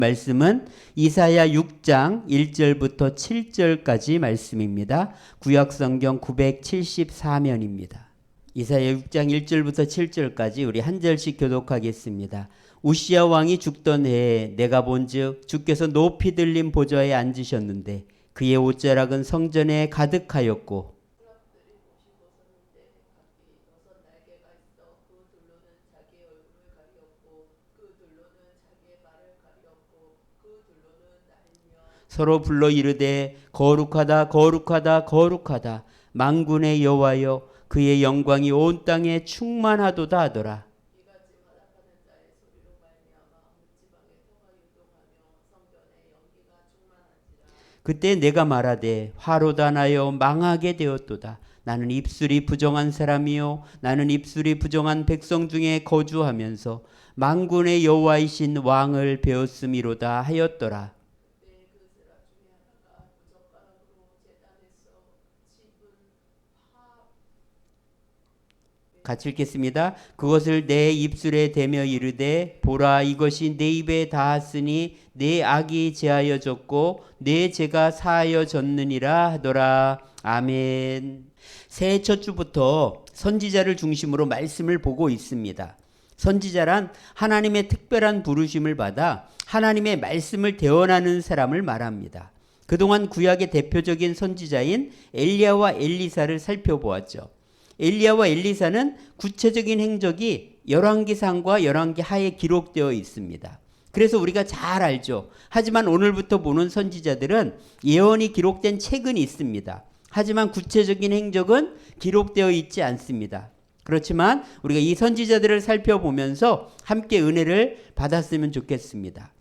말씀은 이사야 6장 1절부터 7절까지 말씀입니다. 구약성경 974면입니다. 이사야 6장 1절부터 7절까지 우리 한 절씩 교독하겠습니다. 우시야 왕이 죽던 해에 내가 본즉 주께서 높이 들린 보좌에 앉으셨는데 그의 옷자락은 성전에 가득하였고 서로 불러 이르되 거룩하다 거룩하다 거룩하다 만군의 여호와여 그의 영광이 온 땅에 충만하도다 하더라. 그때 내가 말하되 화로다 나여 망하게 되었도다. 나는 입술이 부정한 사람이요 나는 입술이 부정한 백성 중에 거주하면서 만군의 여호와이신 왕을 배웠음이로다 하였더라. 같이 읽겠습니다. 그것을 내 입술에 대며 이르되 보라 이것이 내 입에 닿았으니 내 악이 제하여졌고 내 죄가 사하여졌느니라 하더라. 아멘. 새해 첫 주부터 선지자를 중심으로 말씀을 보고 있습니다. 선지자란 하나님의 특별한 부르심을 받아 하나님의 말씀을 대언하는 사람을 말합니다. 그동안 구약의 대표적인 선지자인 엘리야와 엘리사를 살펴보았죠. 엘리야와 엘리사는 구체적인 행적이 열왕기상과 열왕기하에 기록되어 있습니다. 그래서 우리가 잘 알죠. 하지만 오늘부터 보는 선지자들은 예언이 기록된 책은 있습니다. 하지만 구체적인 행적은 기록되어 있지 않습니다. 그렇지만 우리가 이 선지자들을 살펴보면서 함께 은혜를 받았으면 좋겠습니다.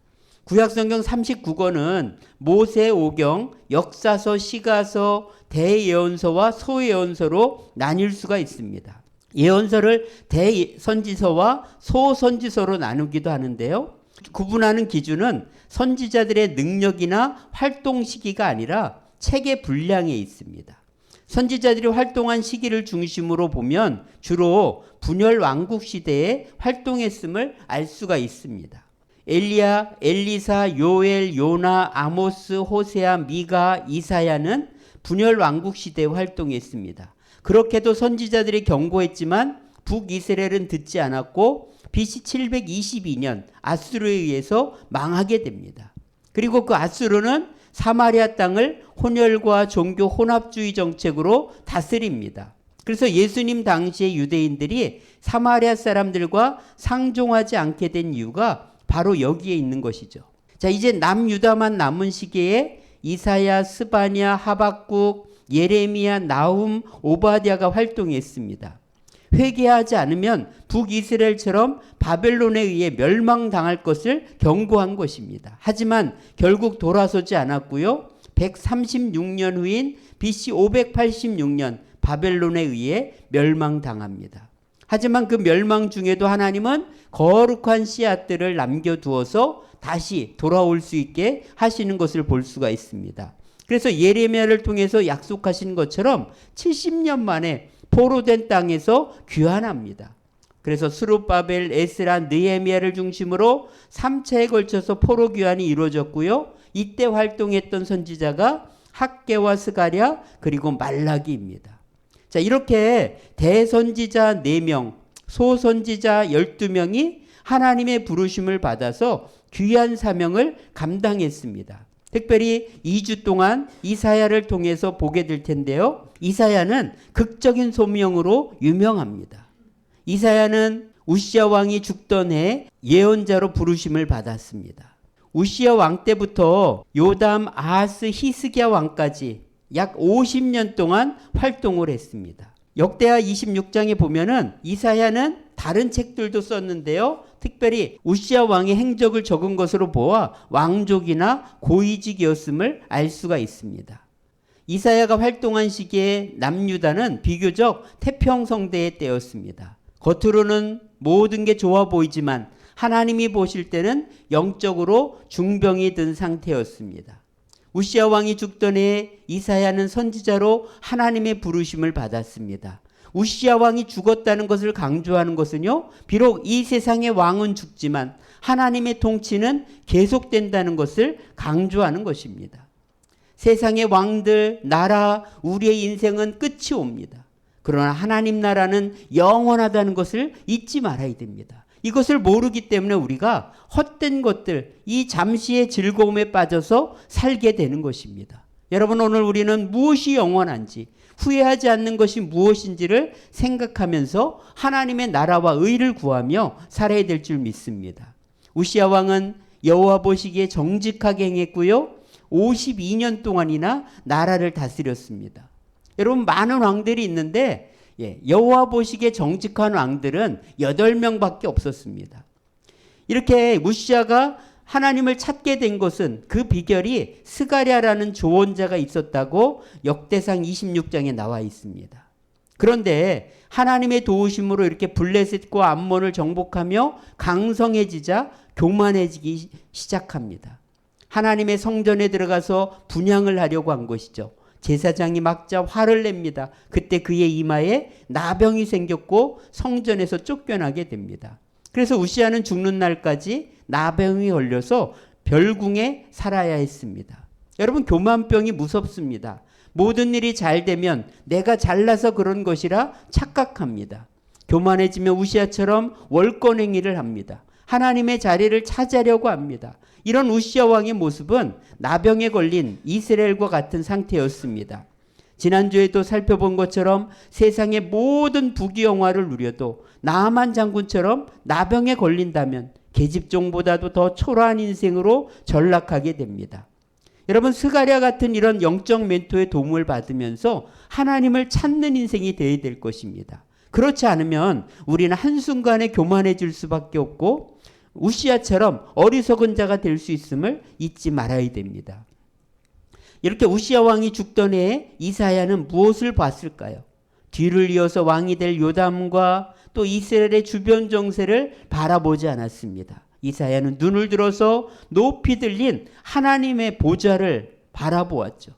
구약성경 39권은 모세 오경, 역사서, 시가서, 대예언서와 소예언서로 나뉠 수가 있습니다. 예언서를 대선지서와 소선지서로 나누기도 하는데요. 구분하는 기준은 선지자들의 능력이나 활동 시기가 아니라 책의 분량에 있습니다. 선지자들이 활동한 시기를 중심으로 보면 주로 분열 왕국 시대에 활동했음을 알 수가 있습니다. 엘리야, 엘리사, 요엘, 요나, 아모스, 호세아, 미가, 이사야는 분열 왕국 시대에 활동했습니다. 그렇게도 선지자들이 경고했지만 북이스라엘은 듣지 않았고 BC 722년 아수르에 의해서 망하게 됩니다. 그리고 그 아수르는 사마리아 땅을 혼혈과 종교 혼합주의 정책으로 다스립니다. 그래서 예수님 당시의 유대인들이 사마리아 사람들과 상종하지 않게 된 이유가 바로 여기에 있는 것이죠. 자, 이제 남유다만 남은 시기에 이사야, 스바냐, 하박국, 예레미야, 나훔, 오바댜가 활동했습니다. 회개하지 않으면 북이스라엘처럼 바벨론에 의해 멸망당할 것을 경고한 것입니다. 하지만 결국 돌아서지 않았고요. 136년 후인 BC 586년 바벨론에 의해 멸망당합니다. 하지만 그 멸망 중에도 하나님은 거룩한 씨앗들을 남겨두어서 다시 돌아올 수 있게 하시는 것을 볼 수가 있습니다. 그래서 예레미야를 통해서 약속하신 것처럼 70년 만에 포로된 땅에서 귀환합니다. 그래서 스룹바벨, 에스라, 느헤미야를 중심으로 3차에 걸쳐서 포로 귀환이 이루어졌고요. 이때 활동했던 선지자가 학개와 스가랴 그리고 말라기입니다. 자, 이렇게 대선지자 4명, 소선지자 12명이 하나님의 부르심을 받아서 귀한 사명을 감당했습니다. 특별히 2주 동안 이사야를 통해서 보게 될 텐데요. 이사야는 극적인 소명으로 유명합니다. 이사야는 우시야 왕이 죽던 해 예언자로 부르심을 받았습니다. 우시야 왕 때부터 요담, 아하스, 히스기야 왕까지 약 50년 동안 활동을 했습니다. 역대하 26장에 보면은 이사야는 다른 책들도 썼는데요. 특별히 우시야 왕의 행적을 적은 것으로 보아 왕족이나 고위직이었음을 알 수가 있습니다. 이사야가 활동한 시기에 남유다는 비교적 태평성대의 때였습니다. 겉으로는 모든 게 좋아 보이지만 하나님이 보실 때는 영적으로 중병이 든 상태였습니다. 우시야 왕이 죽던 해에 이사야는 선지자로 하나님의 부르심을 받았습니다. 우시야 왕이 죽었다는 것을 강조하는 것은요, 비록 이 세상의 왕은 죽지만 하나님의 통치는 계속된다는 것을 강조하는 것입니다. 세상의 왕들, 나라, 우리의 인생은 끝이 옵니다. 그러나 하나님 나라는 영원하다는 것을 잊지 말아야 됩니다. 이것을 모르기 때문에 우리가 헛된 것들, 이 잠시의 즐거움에 빠져서 살게 되는 것입니다. 여러분, 오늘 우리는 무엇이 영원한지, 후회하지 않는 것이 무엇인지를 생각하면서 하나님의 나라와 의를 구하며 살아야 될 줄 믿습니다. 우시야 왕은 여호와 보시기에 정직하게 행했고요, 52년 동안이나 나라를 다스렸습니다. 여러분, 많은 왕들이 있는데 여호와 보시기에 정직한 왕들은 8명밖에 없었습니다. 이렇게 우시야가 하나님을 찾게 된 것은 그 비결이 스가랴라는 조언자가 있었다고 역대상 26장에 나와 있습니다. 그런데 하나님의 도우심으로 이렇게 블레셋과 암몬을 정복하며 강성해지자 교만해지기 시작합니다. 하나님의 성전에 들어가서 분향을 하려고 한 것이죠. 제사장이 막자 화를 냅니다. 그때 그의 이마에 나병이 생겼고 성전에서 쫓겨나게 됩니다. 그래서 우시야는 죽는 날까지 나병이 걸려서 별궁에 살아야 했습니다. 여러분, 교만병이 무섭습니다. 모든 일이 잘 되면 내가 잘나서 그런 것이라 착각합니다. 교만해지면 우시야처럼 월권행위를 합니다. 하나님의 자리를 차지하려고 합니다. 이런 우시야 왕의 모습은 나병에 걸린 이스라엘과 같은 상태였습니다. 지난주에도 살펴본 것처럼 세상의 모든 부귀영화를 누려도 나아만 장군처럼 나병에 걸린다면 계집종보다도 더 초라한 인생으로 전락하게 됩니다. 여러분, 스가랴 같은 이런 영적 멘토의 도움을 받으면서 하나님을 찾는 인생이 되어야 될 것입니다. 그렇지 않으면 우리는 한순간에 교만해질 수밖에 없고 우시야처럼 어리석은 자가 될 수 있음을 잊지 말아야 됩니다. 이렇게 우시야 왕이 죽던 해에 이사야는 무엇을 봤을까요? 뒤를 이어서 왕이 될 요담과 또 이스라엘의 주변 정세를 바라보지 않았습니다. 이사야는 눈을 들어서 높이 들린 하나님의 보좌를 바라보았죠.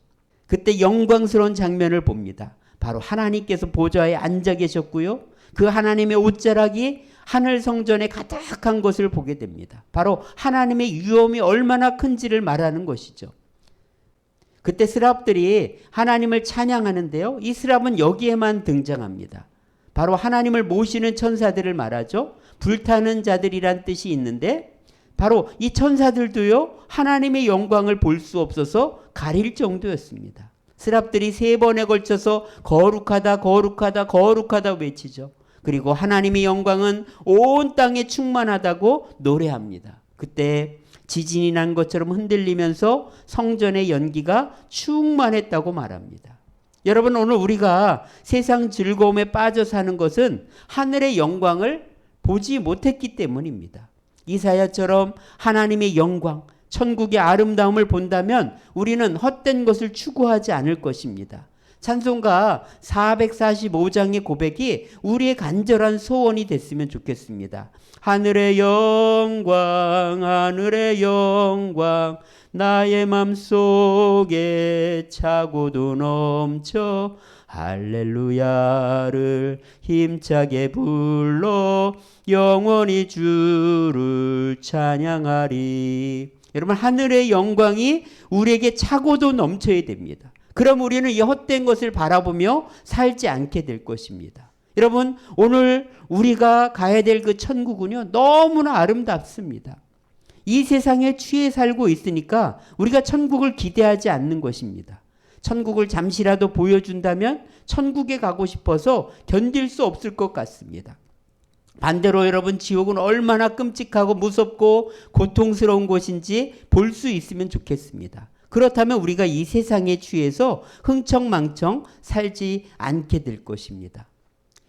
그때 영광스러운 장면을 봅니다. 바로 하나님께서 보좌에 앉아 계셨고요, 그 하나님의 옷자락이 하늘 성전에 가득한 것을 보게 됩니다. 바로 하나님의 위엄이 얼마나 큰지를 말하는 것이죠. 그때 스랍들이 하나님을 찬양하는데요, 이 스랍은 여기에만 등장합니다. 바로 하나님을 모시는 천사들을 말하죠. 불타는 자들이란 뜻이 있는데 바로 이 천사들도요, 하나님의 영광을 볼 수 없어서 가릴 정도였습니다. 스랍들이 3번에 걸쳐서 거룩하다 거룩하다 거룩하다 외치죠. 그리고 하나님의 영광은 온 땅에 충만하다고 노래합니다. 그때 지진이 난 것처럼 흔들리면서 성전의 연기가 충만했다고 말합니다. 여러분, 오늘 우리가 세상 즐거움에 빠져 사는 것은 하늘의 영광을 보지 못했기 때문입니다. 이사야처럼 하나님의 영광, 천국의 아름다움을 본다면 우리는 헛된 것을 추구하지 않을 것입니다. 찬송가 445장의 고백이 우리의 간절한 소원이 됐으면 좋겠습니다. 하늘의 영광, 하늘의 영광, 나의 맘속에 차고도 넘쳐 할렐루야를 힘차게 불러 영원히 주를 찬양하리. 여러분, 하늘의 영광이 우리에게 차고도 넘쳐야 됩니다. 그럼 우리는 이 헛된 것을 바라보며 살지 않게 될 것입니다. 여러분, 오늘 우리가 가야 될 그 천국은요, 너무나 아름답습니다. 이 세상에 취해 살고 있으니까 우리가 천국을 기대하지 않는 것입니다. 천국을 잠시라도 보여준다면 천국에 가고 싶어서 견딜 수 없을 것 같습니다. 반대로 여러분, 지옥은 얼마나 끔찍하고 무섭고 고통스러운 곳인지 볼 수 있으면 좋겠습니다. 그렇다면 우리가 이 세상에 취해서 흥청망청 살지 않게 될 것입니다.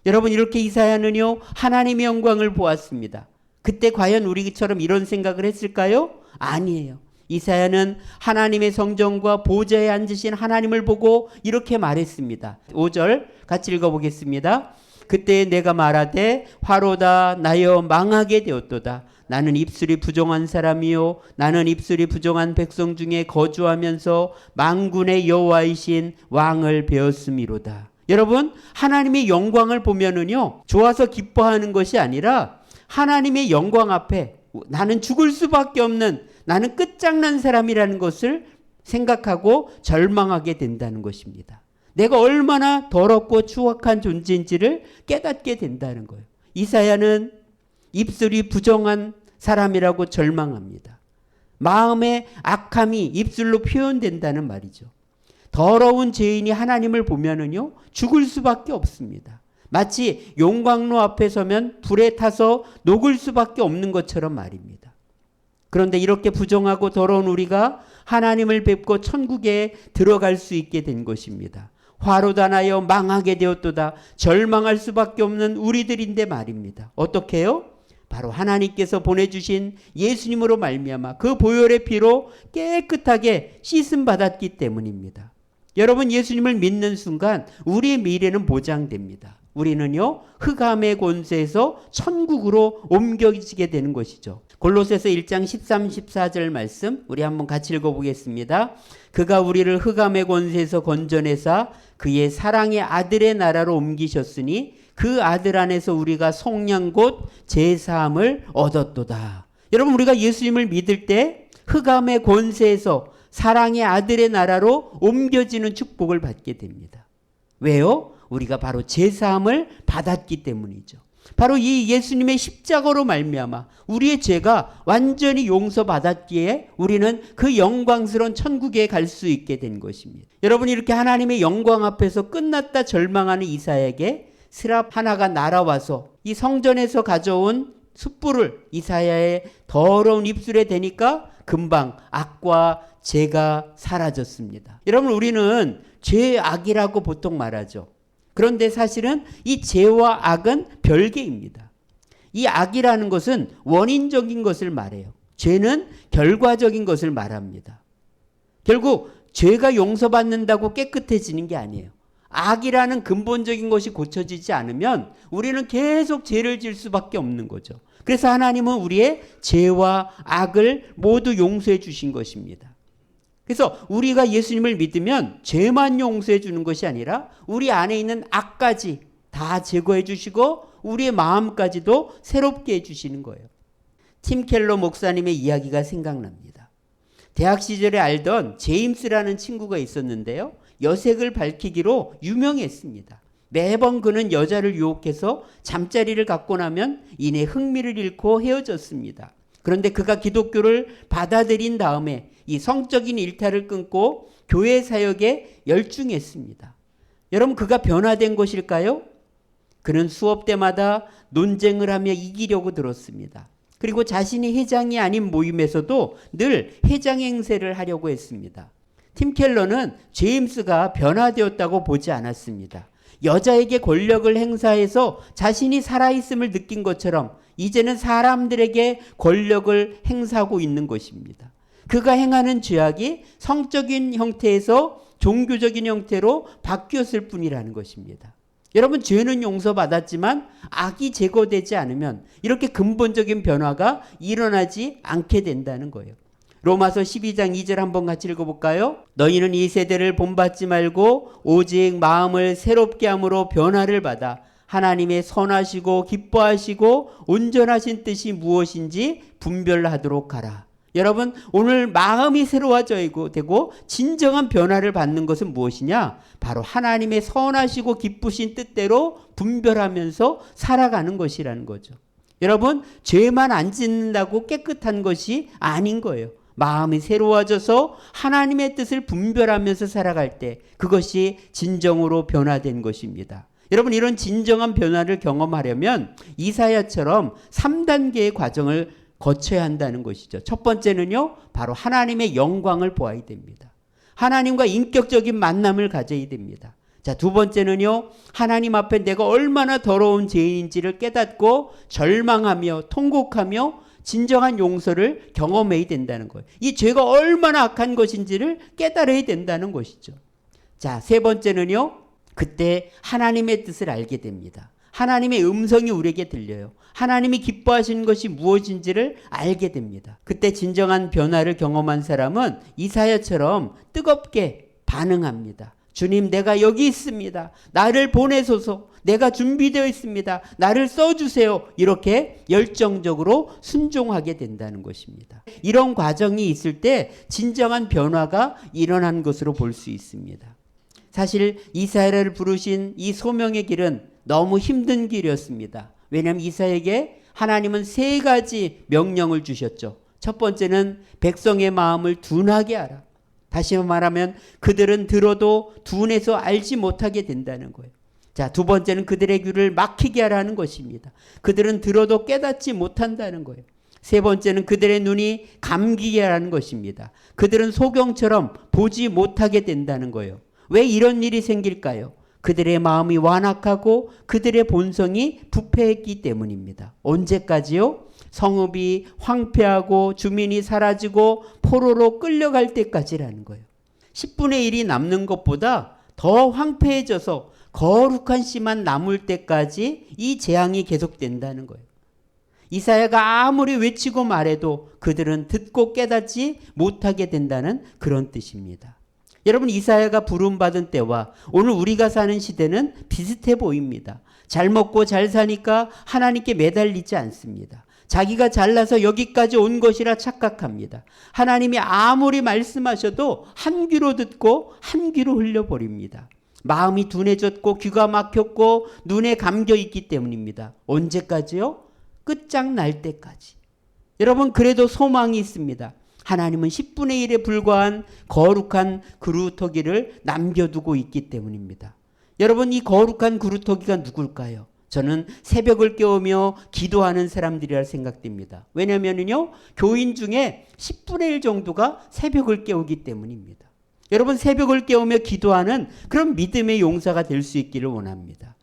여러분, 이렇게 이사야는요, 하나님의 영광을 보았습니다. 그때 과연 우리처럼 이런 생각을 했을까요? 아니에요. 이사야는 하나님의 성전과 보좌에 앉으신 하나님을 보고 이렇게 말했습니다. 5절 같이 읽어보겠습니다. 그때 내가 말하되 화로다 나여 망하게 되었도다. 나는 입술이 부정한 사람이요 나는 입술이 부정한 백성 중에 거주하면서 만군의 여호와이신 왕을 배웠음이로다. 여러분, 하나님의 영광을 보면은요, 좋아서 기뻐하는 것이 아니라 하나님의 영광 앞에 나는 죽을 수밖에 없는, 나는 끝장난 사람이라는 것을 생각하고 절망하게 된다는 것입니다. 내가 얼마나 더럽고 추악한 존재인지를 깨닫게 된다는 거예요. 이사야는 입술이 부정한 사람이라고 절망합니다. 마음의 악함이 입술로 표현된다는 말이죠. 더러운 죄인이 하나님을 보면은요, 죽을 수밖에 없습니다. 마치 용광로 앞에 서면 불에 타서 녹을 수밖에 없는 것처럼 말입니다. 그런데 이렇게 부정하고 더러운 우리가 하나님을 뵙고 천국에 들어갈 수 있게 된 것입니다. 화로 단하여 망하게 되었도다. 절망할 수밖에 없는 우리들인데 말입니다. 어떻게 해요? 바로 하나님께서 보내주신 예수님으로 말미암아 그 보혈의 피로 깨끗하게 씻음 받았기 때문입니다. 여러분, 예수님을 믿는 순간 우리의 미래는 보장됩니다. 우리는요, 흑암의 권세에서 천국으로 옮겨지게 되는 것이죠. 골로새서 1장 13, 14절 말씀 우리 한번 같이 읽어보겠습니다. 그가 우리를 흑암의 권세에서 건져내사 그의 사랑의 아들의 나라로 옮기셨으니 그 아들 안에서 우리가 속량 곧 제사함을 얻었도다. 여러분, 우리가 예수님을 믿을 때 흑암의 권세에서 사랑의 아들의 나라로 옮겨지는 축복을 받게 됩니다. 왜요? 우리가 바로 제사함을 받았기 때문이죠. 바로 이 예수님의 십자가로 말미암아 우리의 죄가 완전히 용서받았기에 우리는 그 영광스러운 천국에 갈 수 있게 된 것입니다. 여러분, 이렇게 하나님의 영광 앞에서 끝났다 절망하는 이사야에게 스랍 하나가 날아와서 이 성전에서 가져온 숯불을 이사야의 더러운 입술에 대니까 금방 악과 죄가 사라졌습니다. 여러분, 우리는 죄악이라고 보통 말하죠. 그런데 사실은 이 죄와 악은 별개입니다. 이 악이라는 것은 원인적인 것을 말해요. 죄는 결과적인 것을 말합니다. 결국 죄가 용서받는다고 깨끗해지는 게 아니에요. 악이라는 근본적인 것이 고쳐지지 않으면 우리는 계속 죄를 질 수밖에 없는 거죠. 그래서 하나님은 우리의 죄와 악을 모두 용서해 주신 것입니다. 그래서 우리가 예수님을 믿으면 죄만 용서해 주는 것이 아니라 우리 안에 있는 악까지 다 제거해 주시고 우리의 마음까지도 새롭게 해 주시는 거예요. 팀 켈러 목사님의 이야기가 생각납니다. 대학 시절에 알던 제임스라는 친구가 있었는데요. 여색을 밝히기로 유명했습니다. 매번 그는 여자를 유혹해서 잠자리를 갖고 나면 이내 흥미를 잃고 헤어졌습니다. 그런데 그가 기독교를 받아들인 다음에 이 성적인 일탈을 끊고 교회 사역에 열중했습니다. 여러분, 그가 변화된 것일까요? 그는 수업 때마다 논쟁을 하며 이기려고 들었습니다. 그리고 자신이 회장이 아닌 모임에서도 늘 회장 행세를 하려고 했습니다. 팀 켈러는 제임스가 변화되었다고 보지 않았습니다. 여자에게 권력을 행사해서 자신이 살아있음을 느낀 것처럼 이제는 사람들에게 권력을 행사하고 있는 것입니다. 그가 행하는 죄악이 성적인 형태에서 종교적인 형태로 바뀌었을 뿐이라는 것입니다. 여러분, 죄는 용서받았지만 악이 제거되지 않으면 이렇게 근본적인 변화가 일어나지 않게 된다는 거예요. 로마서 12장 2절 한번 같이 읽어볼까요? 너희는 이 세대를 본받지 말고 오직 마음을 새롭게 함으로 변화를 받아 하나님의 선하시고 기뻐하시고 온전하신 뜻이 무엇인지 분별하도록 하라. 여러분, 오늘 마음이 새로워져 되고 진정한 변화를 받는 것은 무엇이냐? 바로 하나님의 선하시고 기쁘신 뜻대로 분별하면서 살아가는 것이라는 거죠. 여러분, 죄만 안 짓는다고 깨끗한 것이 아닌 거예요. 마음이 새로워져서 하나님의 뜻을 분별하면서 살아갈 때 그것이 진정으로 변화된 것입니다. 여러분, 이런 진정한 변화를 경험하려면 이사야처럼 3단계의 과정을 거쳐야 한다는 것이죠. 첫 번째는요, 바로 하나님의 영광을 보아야 됩니다. 하나님과 인격적인 만남을 가져야 됩니다. 자, 두 번째는요, 하나님 앞에 내가 얼마나 더러운 죄인인지를 깨닫고 절망하며 통곡하며 진정한 용서를 경험해야 된다는 거예요. 이 죄가 얼마나 악한 것인지를 깨달아야 된다는 것이죠. 자, 세 번째는요, 그때 하나님의 뜻을 알게 됩니다. 하나님의 음성이 우리에게 들려요. 하나님이 기뻐하시는 것이 무엇인지를 알게 됩니다. 그때 진정한 변화를 경험한 사람은 이사야처럼 뜨겁게 반응합니다. 주님, 내가 여기 있습니다. 나를 보내소서. 내가 준비되어 있습니다. 나를 써주세요. 이렇게 열정적으로 순종하게 된다는 것입니다. 이런 과정이 있을 때 진정한 변화가 일어난 것으로 볼 수 있습니다. 사실 이사야를 부르신 이 소명의 길은 너무 힘든 길이었습니다. 왜냐하면 이사야에게 하나님은 3가지 명령을 주셨죠. 첫 번째는 백성의 마음을 둔하게 하라. 다시 말하면 그들은 들어도 둔해서 알지 못하게 된다는 거예요. 자, 두 번째는 그들의 귀를 막히게 하라는 것입니다. 그들은 들어도 깨닫지 못한다는 거예요. 세 번째는 그들의 눈이 감기게 하라는 것입니다. 그들은 소경처럼 보지 못하게 된다는 거예요. 왜 이런 일이 생길까요? 그들의 마음이 완악하고 그들의 본성이 부패했기 때문입니다. 언제까지요? 성읍이 황폐하고 주민이 사라지고 포로로 끌려갈 때까지라는 거예요. 10분의 1이 남는 것보다 더 황폐해져서 거룩한 씨만 남을 때까지 이 재앙이 계속된다는 거예요. 이사야가 아무리 외치고 말해도 그들은 듣고 깨닫지 못하게 된다는 그런 뜻입니다. 여러분, 이사야가 부름받은 때와 오늘 우리가 사는 시대는 비슷해 보입니다. 잘 먹고 잘 사니까 하나님께 매달리지 않습니다. 자기가 잘나서 여기까지 온 것이라 착각합니다. 하나님이 아무리 말씀하셔도 한 귀로 듣고 한 귀로 흘려버립니다. 마음이 둔해졌고 귀가 막혔고 눈에 감겨 있기 때문입니다. 언제까지요? 끝장날 때까지. 여러분, 그래도 소망이 있습니다. 하나님은 10분의 1에 불과한 거룩한 그루터기를 남겨두고 있기 때문입니다. 여러분, 이 거룩한 그루터기가 누굴까요? 저는 새벽을 깨우며 기도하는 사람들이라 생각됩니다. 왜냐하면요, 교인 중에 10분의 1 정도가 새벽을 깨우기 때문입니다. 여러분, 새벽을 깨우며 기도하는 그런 믿음의 용사가 될 수 있기를 원합니다.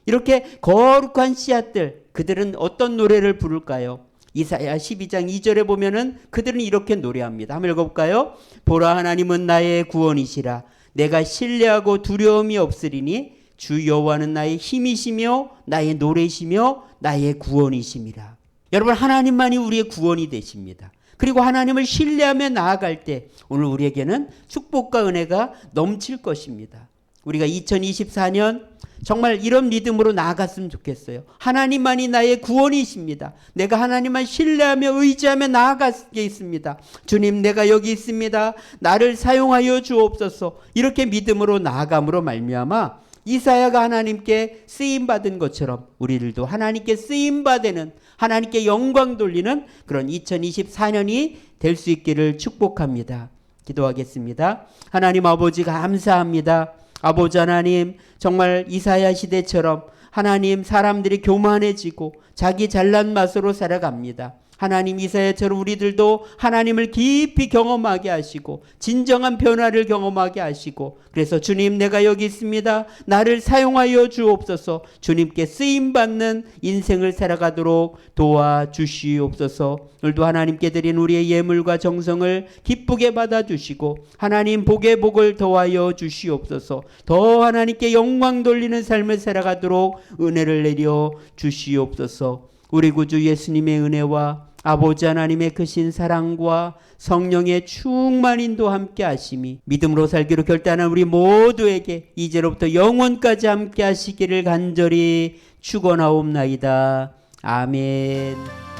이렇게 거룩한 씨앗들, 그들은 어떤 노래를 부를까요? 이사야 12장 2절에 보면은 그들은 이렇게 노래합니다. 한번 읽어볼까요? 보라, 하나님은 나의 구원이시라. 내가 신뢰하고 두려움이 없으리니 주 여호와는 나의 힘이시며 나의 노래시며 나의 구원이심이라. 여러분, 하나님만이 우리의 구원이 되십니다. 그리고 하나님을 신뢰하며 나아갈 때 오늘 우리에게는 축복과 은혜가 넘칠 것입니다. 우리가 2024년 정말 이런 믿음으로 나아갔으면 좋겠어요. 하나님만이 나의 구원이십니다. 내가 하나님만 신뢰하며 의지하며 나아가겠습니다. 주님, 내가 여기 있습니다. 나를 사용하여 주옵소서. 이렇게 믿음으로 나아감으로 말미암아 이사야가 하나님께 쓰임받은 것처럼 우리들도 하나님께 쓰임받는, 하나님께 영광 돌리는 그런 2024년이 될 수 있기를 축복합니다. 기도하겠습니다. 하나님 아버지, 감사합니다. 아버지 하나님, 정말 이사야 시대처럼 하나님, 사람들이 교만해지고 자기 잘난 맛으로 살아갑니다. 하나님, 이사야처럼 우리들도 하나님을 깊이 경험하게 하시고 진정한 변화를 경험하게 하시고, 그래서 주님, 내가 여기 있습니다. 나를 사용하여 주옵소서. 주님께 쓰임받는 인생을 살아가도록 도와주시옵소서. 오늘도 하나님께 드린 우리의 예물과 정성을 기쁘게 받아주시고 하나님, 복의 복을 더하여 주시옵소서. 더 하나님께 영광 돌리는 삶을 살아가도록 은혜를 내려 주시옵소서. 우리 구주 예수님의 은혜와 아버지 하나님의 크신 사랑과 성령의 충만인도 함께 하심이 믿음으로 살기로 결단한 우리 모두에게 이제로부터 영원까지 함께 하시기를 간절히 축원하옵나이다. 아멘.